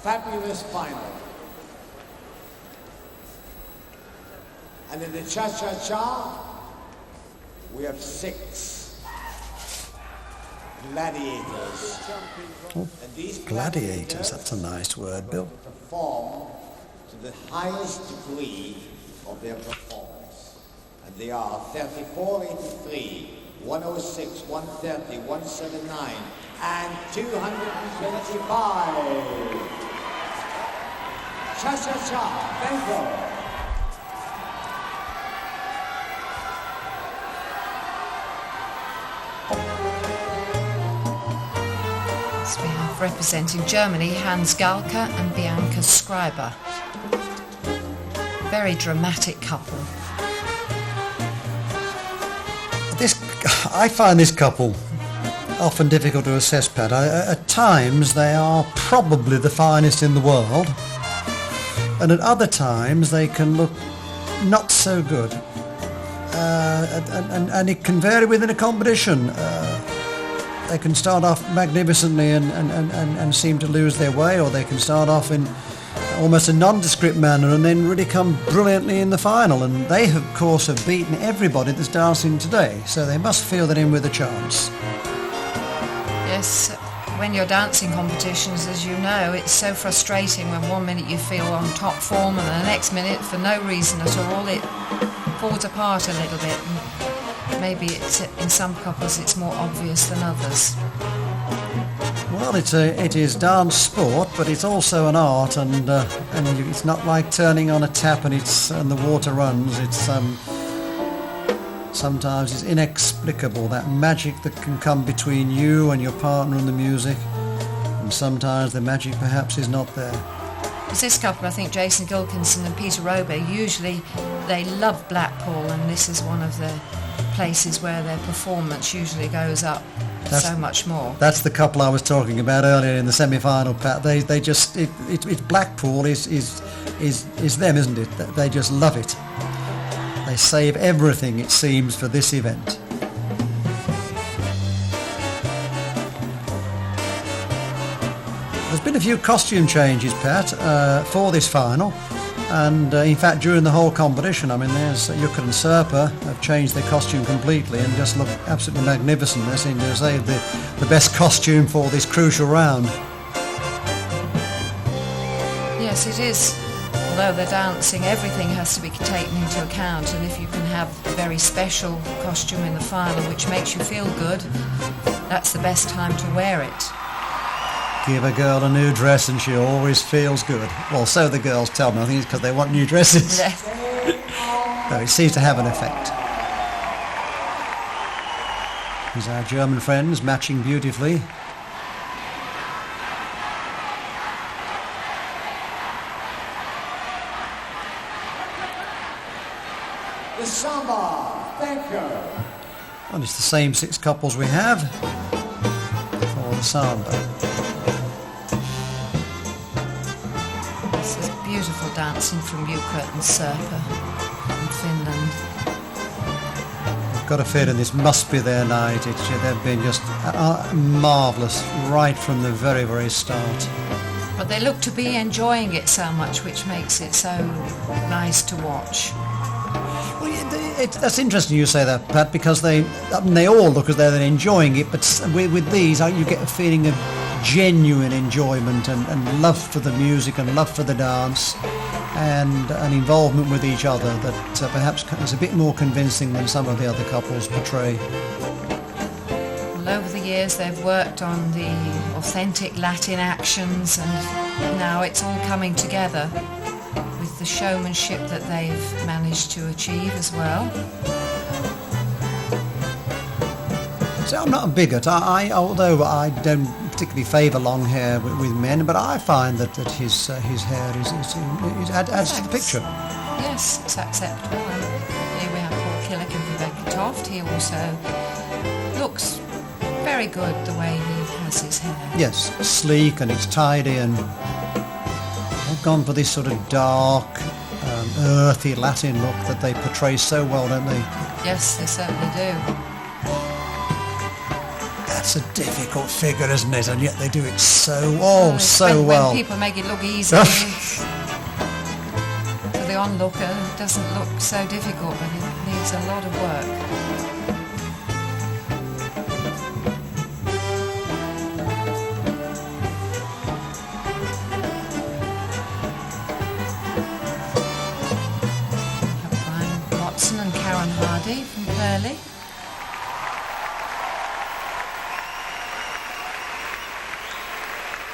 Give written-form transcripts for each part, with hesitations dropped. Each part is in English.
fabulous final. And in the cha-cha-cha, we have 6 gladiators. Oh, and these gladiators, that's a nice word, Bill. Perform to the highest degree of their performance. And they are 34, 83, 106, 130, 179, and 225. Cha-cha-cha, thank you. So we have representing Germany, Hans Galke and Bianca Schreiber. Very dramatic couple. I find this couple often difficult to assess, Pat. At times they are probably the finest in the world, and at other times they can look not so good. And it can vary within a competition. They can start off magnificently and seem to lose their way, or they can start off in almost a nondescript manner and then really come brilliantly in the final. And they, of course, have beaten everybody that's dancing today, so they must feel they're in with a chance. Yes, when you're dancing competitions, as you know, it's so frustrating when one minute you feel on top form and the next minute, for no reason at all, it falls apart a little bit. And maybe in some couples it's more obvious than others. Well, it is dance sport, but it's also an art, and it's not like turning on a tap and the water runs. It's sometimes it's inexplicable, that magic that can come between you and your partner and the music, and sometimes the magic perhaps is not there. As this couple, I think Jason Gilkison and Peter Roby, usually they love Blackpool, and this is one of the places where their performance usually goes up so much more. That's the couple I was talking about earlier in the semi-final, Pat. They just it's Blackpool is them, isn't it? They just love it. They save everything, it seems, for this event. There's been a few costume changes, Pat, for this final. And in fact, during the whole competition, I mean, there's Jukka and Sirpa have changed their costume completely and just look absolutely magnificent. They seem to have saved the best costume for this crucial round. Yes, it is. Although they're dancing, everything has to be taken into account, and if you can have a very special costume in the final which makes you feel good, that's the best time to wear it. Give a girl a new dress and she always feels good. Well, so the girls tell me. I think it's because they want new dresses. No, it seems to have an effect. Here's our German friends matching beautifully. The samba, thank you. And it's the same 6 couples we have for the samba. Beautiful dancing from Jukka and Sirpa from Finland. I've got a feeling this must be their night. They've been just marvellous right from the very, very start. But they look to be enjoying it so much, which makes it so nice to watch. Well, that's interesting you say that, Pat, because they all look as though they're enjoying it, but with these you get a feeling of genuine enjoyment and love for the music and love for the dance and an involvement with each other that perhaps is a bit more convincing than some of the other couples portray. Well, over the years they've worked on the authentic Latin actions, and now it's all coming together with the showmanship that they've managed to achieve as well. So I'm not a bigot, although I don't particularly favour long hair with men, but I find that his hair adds to the picture. Yes, it's acceptable. And here we have poor Killick and Vibeke Toft. He also looks very good the way he has his hair. Yes, sleek and it's tidy, and they've gone for this sort of dark, earthy Latin look that they portray so well, don't they? Yes, they certainly do. That's a difficult figure, isn't it? And yet they do it so well. When people make it look easy, for the onlooker, it doesn't look so difficult, but it needs a lot of work. Bryan and Karen Hardy from Purley.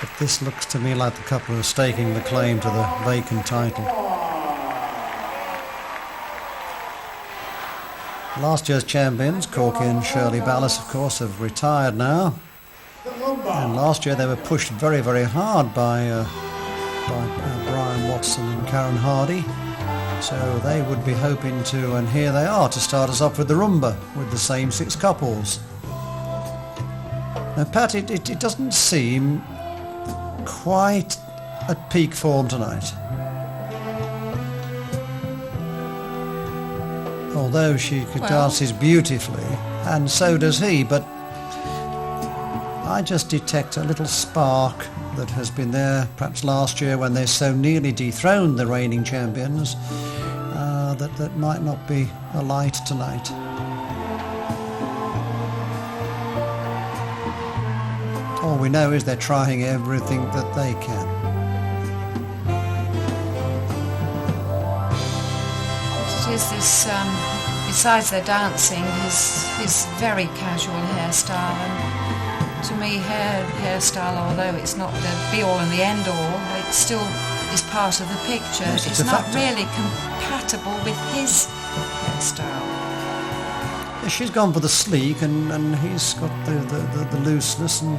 But this looks to me like the couple are staking the claim to the vacant title. Last year's champions, Corky and Shirley Ballas, of course, have retired now. And last year they were pushed very, very hard by Bryan Watson and Karen Hardy. So they would be hoping to, and here they are, to start us off with the rumba, with the same 6 couples. Now, Pat, it doesn't seem quite at peak form tonight. Although she dances beautifully, and so does he, but I just detect a little spark that has been there perhaps last year when they so nearly dethroned the reigning champions, that might not be alight tonight. All we know is they're trying everything that they can. It is this, besides their dancing, his very casual hairstyle, and to me hairstyle, although it's not the be-all and the end-all, it still is part of the picture. Yes, it's not really compatible with his hairstyle. Yeah, she's gone for the sleek, and he's got the looseness, and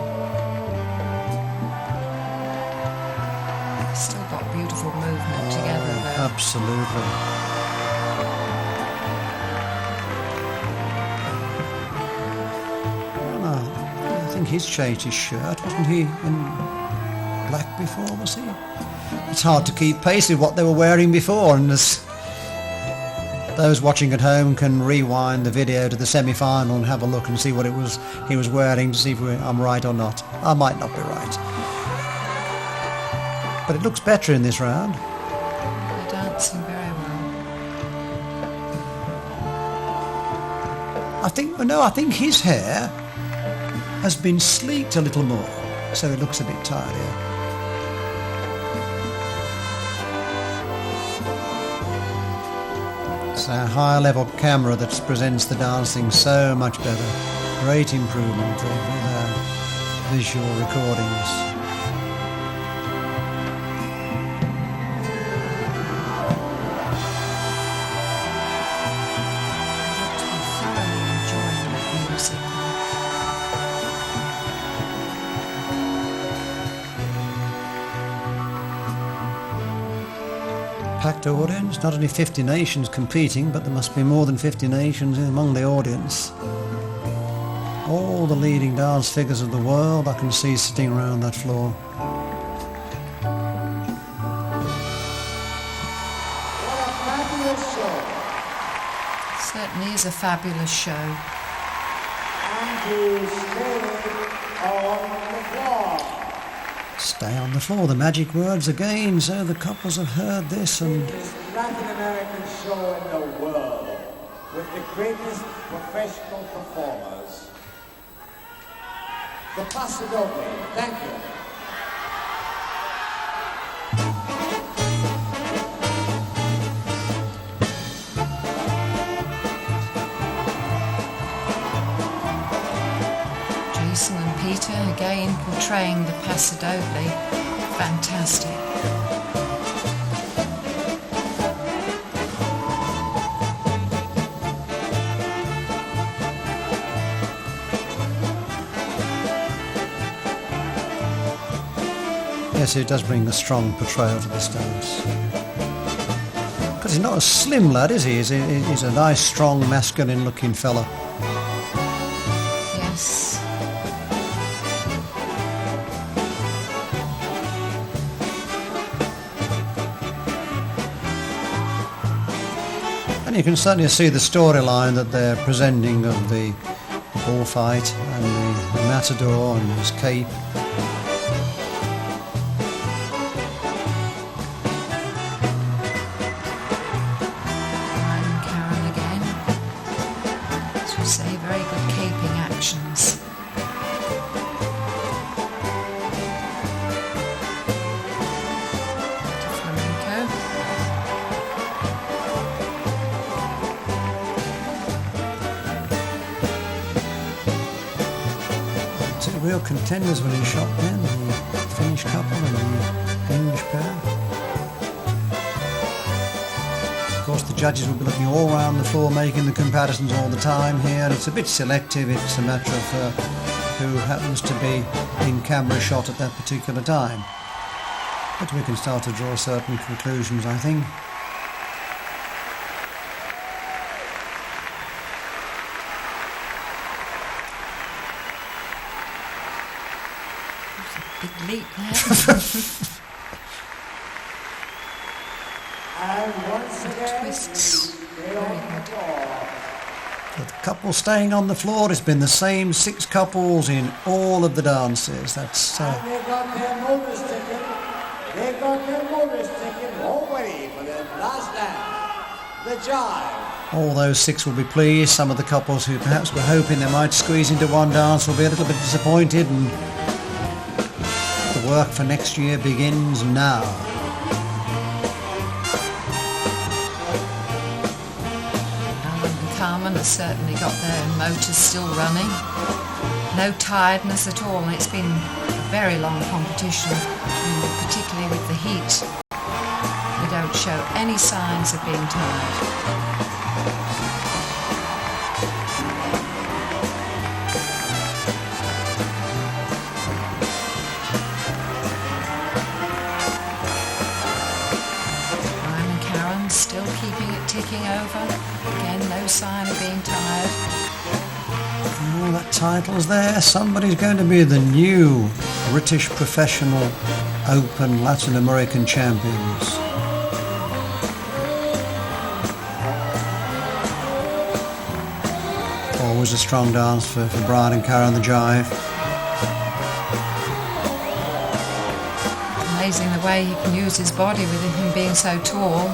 still got beautiful movement together though. Absolutely. I think he's changed his shirt. Wasn't he in black before, was he? It's hard to keep pace with what they were wearing before, and as those watching at home can rewind the video to the semi-final and have a look and see what he was wearing to see if I'm right or not. I might not be right. But it looks better in this round. They're dancing very well. I think his hair has been sleeked a little more, so it looks a bit tidier. It's a higher level camera that presents the dancing so much better. Great improvement with visual recordings. Packed audience, not only 50 nations competing, but there must be more than 50 nations among the audience. All the leading dance figures of the world I can see sitting around that floor. What a fabulous show. Certainly is a fabulous show. And to stay on the floor. Stay on the floor, the magic words again, so the couples have heard this and... This Latin American show in the world with the greatest professional performers. The Paso Doble, thank you. Jason and Peta again portraying the Paso Doble. Fantastic. Yes, it does bring a strong portrayal to this dance. Because he's not a slim lad, is he? He's a nice, strong, masculine-looking fella. Yes. And you can certainly see the storyline that they're presenting of the bullfight and the matador and his cape. Bryan and Karen again. As we say, very good caping actions. Real contenders when he shot then, the Finnish couple and the English pair. Of course the judges will be looking all around the floor, making the comparisons all the time here. It's a bit selective, it's a matter of who happens to be in camera shot at that particular time. But we can start to draw certain conclusions, I think. Big leap there. And once again, Twists. Very good. The couple staying on the floor, it's been the same 6 couples in all of the dances. That's and they got their notice ticket. They got their notice ticket all ready for their last dance. The jive. all those 6 will be pleased. Some of the couples who perhaps were hoping they might squeeze into one dance will be a little bit disappointed, and the work for next year begins now. Allan and Carmen have certainly got their motors still running. No tiredness at all, and it's been a very long competition, particularly with the heat. They don't show any signs of being tired. Still keeping it ticking over. Again, no sign of being tired. Oh, that title's there. Somebody's going to be the new British Professional Open Latin American Champions. Always a strong dance for Bryan and Karen, the jive. Amazing the way he can use his body with him being so tall.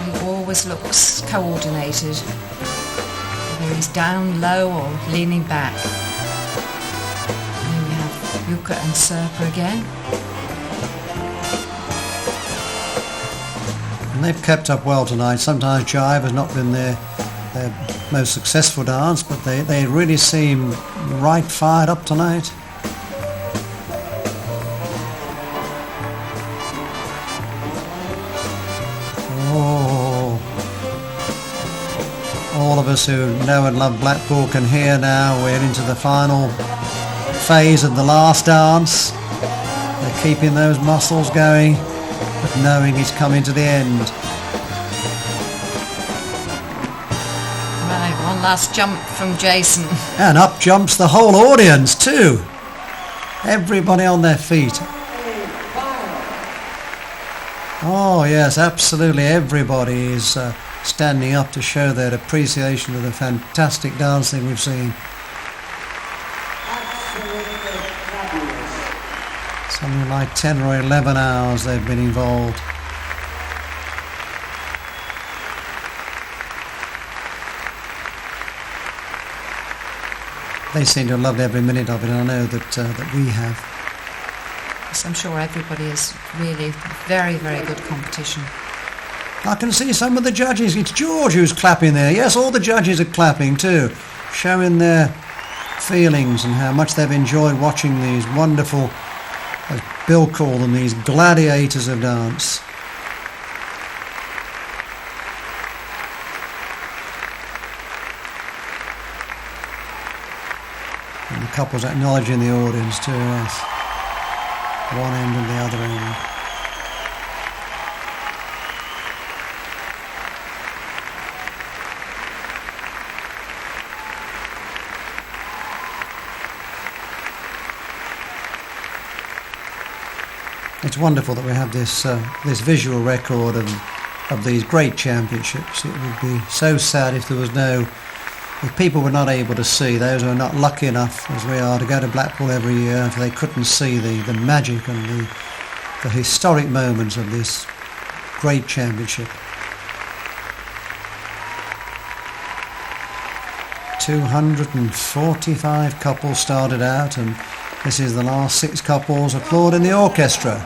He always looks coordinated, whether he's down low or leaning back. And we have Jukka and Sirpa again. And they've kept up well tonight. Sometimes jive has not been their most successful dance, but they really seem right fired up tonight. All of us who know and love Blackpool can hear now we're into the final phase of the last dance. They're keeping those muscles going, but knowing it's coming to the end. Right, one last jump from Jason. And up jumps the whole audience too. Everybody on their feet. Oh yes, absolutely everybody is standing up to show their appreciation of the fantastic dancing we've seen. Something like 10 or 11 hours they've been involved. They seem to have loved every minute of it, and I know that we have. Yes, I'm sure everybody is really very, very good competition. I can see some of the judges. It's George who's clapping there. Yes, all the judges are clapping too, showing their feelings and how much they've enjoyed watching these wonderful, as Bill called them, these gladiators of dance. And the couples acknowledging the audience too, yes. One end and the other end. It's wonderful that we have this visual record of these great championships. It would be so sad if there was no if people were not able to see, those who are not lucky enough as we are to go to Blackpool every year, if they couldn't see the magic and the historic moments of this great championship. 245 couples started out, and this is the last 6 couples applauding the orchestra.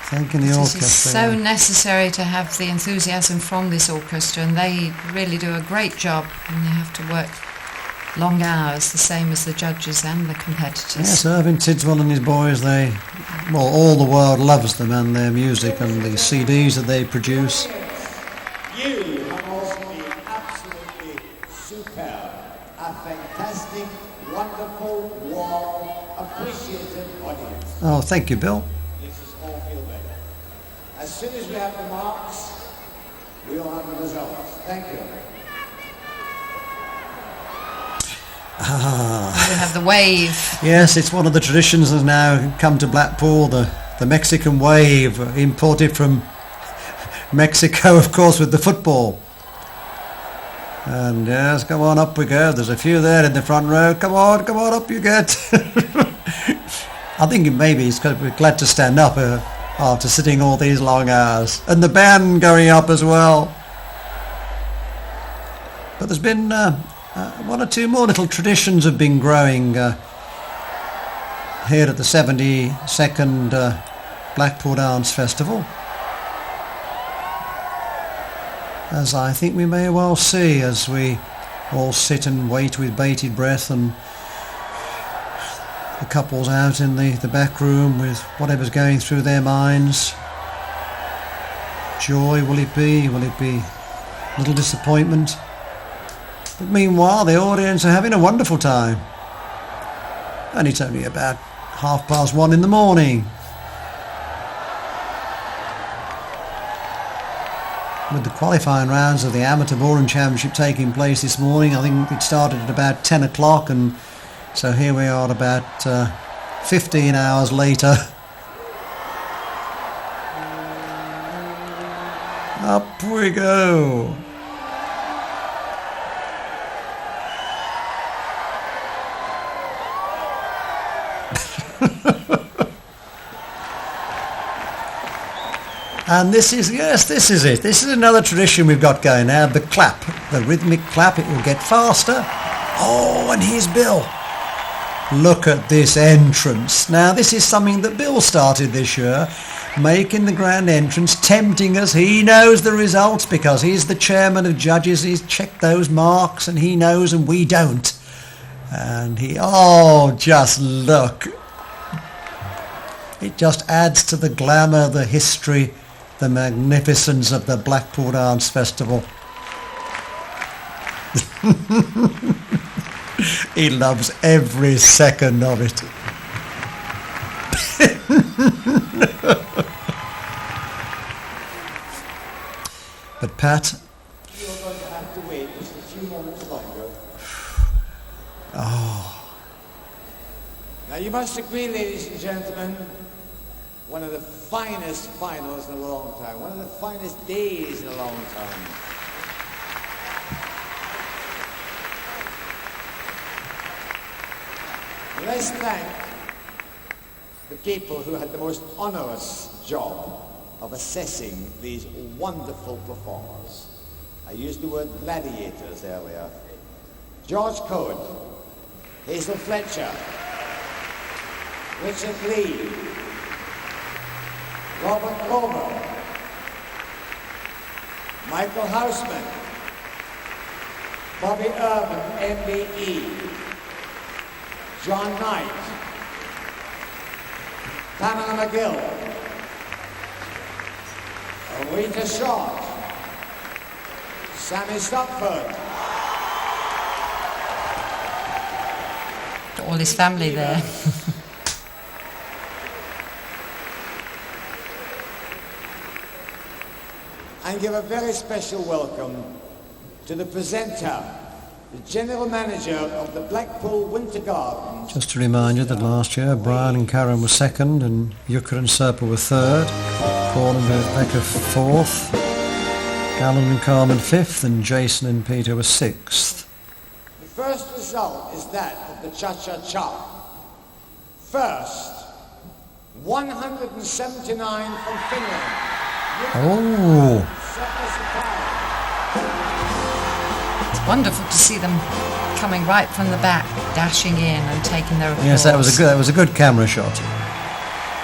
Thanking the orchestra. It is so necessary to have the enthusiasm from this orchestra, and they really do a great job, and they have to work long hours, the same as the judges and the competitors. Yes, Irving Tidswell and his boys, all the world loves them and their music and the CDs that they produce. You have also been absolutely superb. A fantastic, wonderful, warm, appreciative audience. Oh, thank you, Bill. Makes us all feel better. As soon as we have the marks, we'll have the results. Thank you. We have the wave. Yes, it's one of the traditions that's now come to Blackpool, the Mexican wave, imported from Mexico, of course, with the football. And yes, come on, up we go. There's a few there in the front row. Come on, up you get. I think maybe it's because we're glad to stand up after sitting all these long hours. And the band going up as well. But there's been one or two more little traditions have been growing here at the 72nd Blackpool Dance Festival, as I think we may well see as we all sit and wait with bated breath, and the couples out in the back room with whatever's going through their minds. Joy, will it be? Will it be a little disappointment? But meanwhile, the audience are having a wonderful time. And it's only about 1:30 in the morning. With the qualifying rounds of the Amateur Ballroom Championship taking place this morning, I think it started at about 10 o'clock, and so here we are about 15 hours later. Up we go. And this is it. This is another tradition we've got going now. The clap, the rhythmic clap, it will get faster. Oh, and here's Bill. Look at this entrance. Now, this is something that Bill started this year, making the grand entrance, tempting us. He knows the results because he's the chairman of judges. He's checked those marks and he knows and we don't. And just look. It just adds to the glamour, the history, the magnificence of the Blackpool Dance Festival. He loves every second of it. But Pat, you're going to have to wait just a few moments longer. Oh. Now you must agree, ladies and gentlemen, one of the finest finals in a long time, one of the finest days in a long time. Let's thank the people who had the most onerous job of assessing these wonderful performers. I used the word gladiators earlier. George Code, Hazel Fletcher, Richard Lee, Robert Comer, Michael Houseman, Bobby Urban, MBE, John Knight, Pamela McGill, Rita Short, Sammy Stopford. All his family there. And give a very special welcome to the presenter, the General Manager of the Blackpool Winter Gardens. Just to remind you that last year Bryan and Carmen were second and Jukka and Sirpa were third, Paul and Vibeke fourth. Allan and Carmen 5th and Jason and Peta were 6th. The first result is that of the cha-cha-cha. First, 179 from Finland. Oh, It's wonderful to see them coming right from the back, dashing in and taking their applause. yes, that was a good camera shot.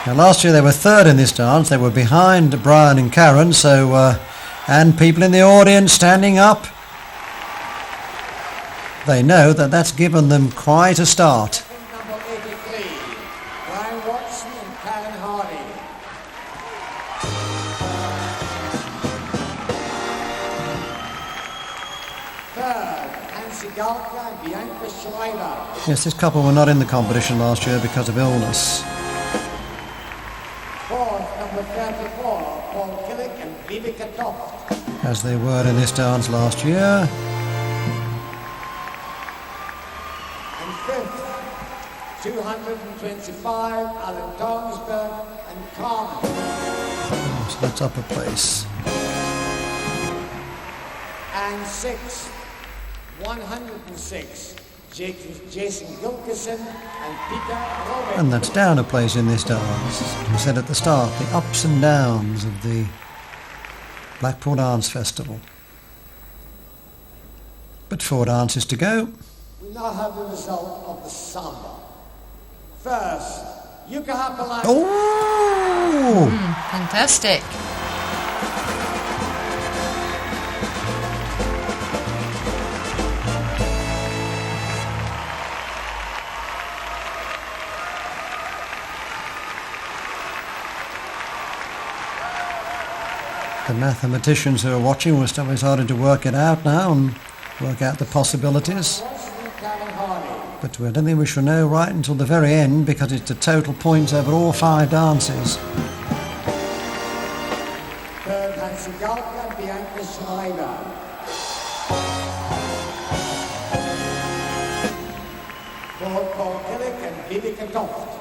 Now, last year they were 3rd in this dance. They were behind Bryan and Karen, so and people in the audience standing up. They know that that's given them quite a start. Number 83, Bryan Watson and Karen Hardy. Third, Hansi Galke and Bianca Schreiber. Yes, this couple were not in the competition last year because of illness. Fourth, number 34, Killick and Vibeke Toft. As they were in this dance last year. And fifth, 225, Allan Tornsberg and Carmen. So that's up a place. And sixth, 106, Jason Gilkison and Peta, Roby. And that's down a place in this dance. We said at the start, the ups and downs of the Blackpool Dance Festival. But 4 dances to go. We now have the result of the samba. First, Jukka Haapaleinen. Oh! Fantastic. The mathematicians who are watching will start starting to work it out now and work out the possibilities. But I don't think we shall know right until the very end because it's the total points over all 5 dances. Third, Hansi Galke and Bianca Schreiber. Fourth, Killick and Vibeke Toft.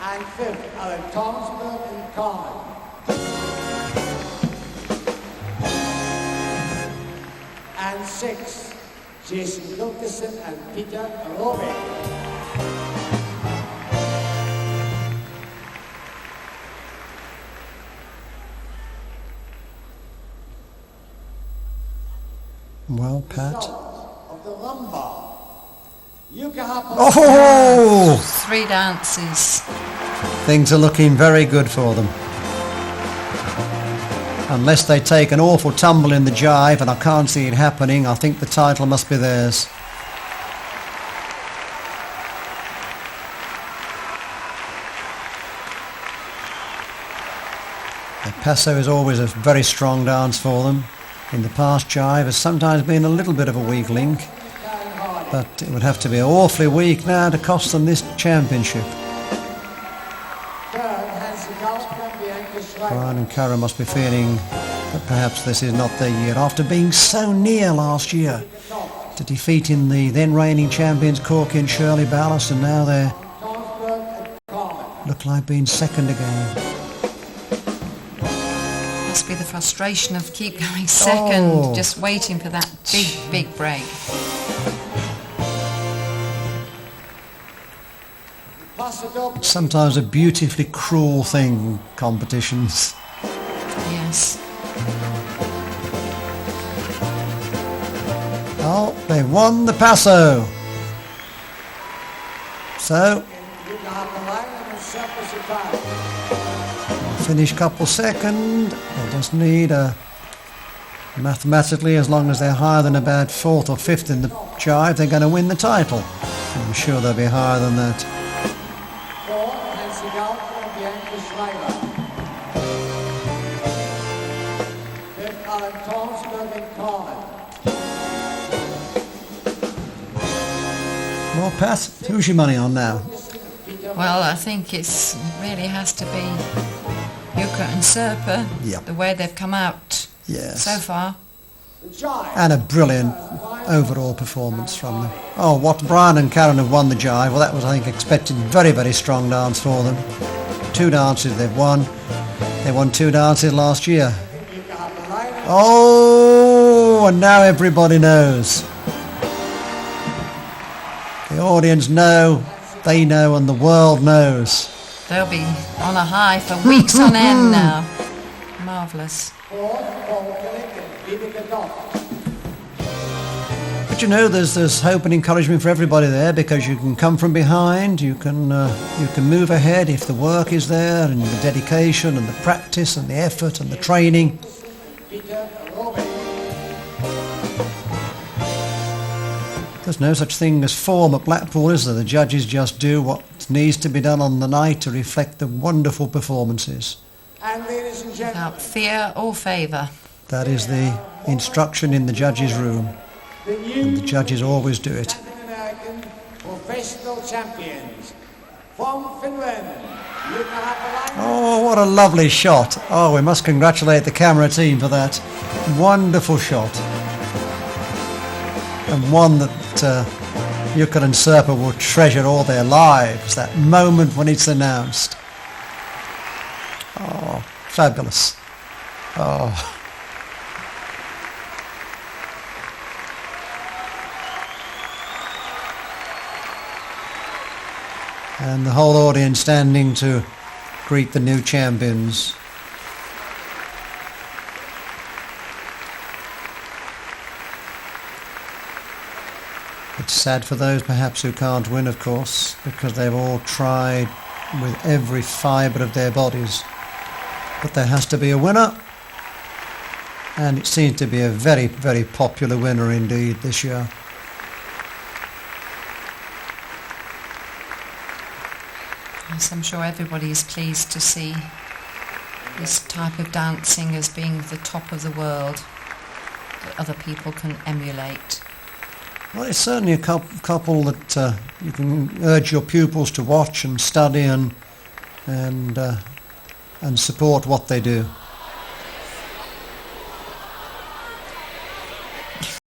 And fifth, Allan Tornsberg and Carmen. And sixth, Jason Gilkison and Peta, Roby. Well, Pat. Of the rumba. Jukka Haapaleinen. Oh! 3 dances. Things are looking very good for them. Unless they take an awful tumble in the jive, and I can't see it happening, I think the title must be theirs. The paso is always a very strong dance for them. In the past, jive has sometimes been a little bit of a weak link, but it would have to be awfully weak now to cost them this championship. Bryan and Karen must be feeling that perhaps this is not their year after being so near last year to defeating the then reigning champions Corky and Shirley Ballas, and now they look like being second again. Must be the frustration of keep going second, Oh. just waiting for that big break. It's sometimes a beautifully cruel thing, competitions. Yes. Oh, they won the paso. So, finish couple second. They just need a, mathematically, as long as they're higher than about 4th or 5th in the jive, they're going to win the title. I'm sure they'll be higher than that. Well, Pat, who's your money on now? Well, I think it's really has to be Jukka and Sirpa, Yep. the way they've come out Yes. so far. And a brilliant overall performance from them. Oh, what Bryan and Karen have won the jive. Well, that was, I think, expected. Very, very strong dance for them. 2 dances they've won. They won 2 dances last year. Oh, and now everybody knows. The audience know, they know, and the world knows. They'll be on a high for weeks on end now. Marvellous. But you know, there's hope and encouragement for everybody there, because you can come from behind, you can move ahead if the work is there, and the dedication and the practice and the effort and the training. There's no such thing as form at Blackpool, is there? The judges just do what needs to be done on the night to reflect the wonderful performances. And ladies and gentlemen, Without fear or favour. That is the instruction in the judges' room, and the judges always do it. Latin American professional champions from Finland, Haapalainen. Oh, what a lovely shot. Oh, we must congratulate the camera team for that wonderful shot. And one that Jukka and Sirpa will treasure all their lives, that moment when it's announced. Oh, fabulous. Oh. And the whole audience standing to greet the new champions. It's sad for those perhaps who can't win, of course, because they've all tried with every fibre of their bodies. But there has to be a winner, and it seems to be a very, very popular winner indeed this year. Yes, I'm sure everybody is pleased to see this type of dancing as being the top of the world that other people can emulate. Well, it's certainly a couple that you can urge your pupils to watch and study and support what they do.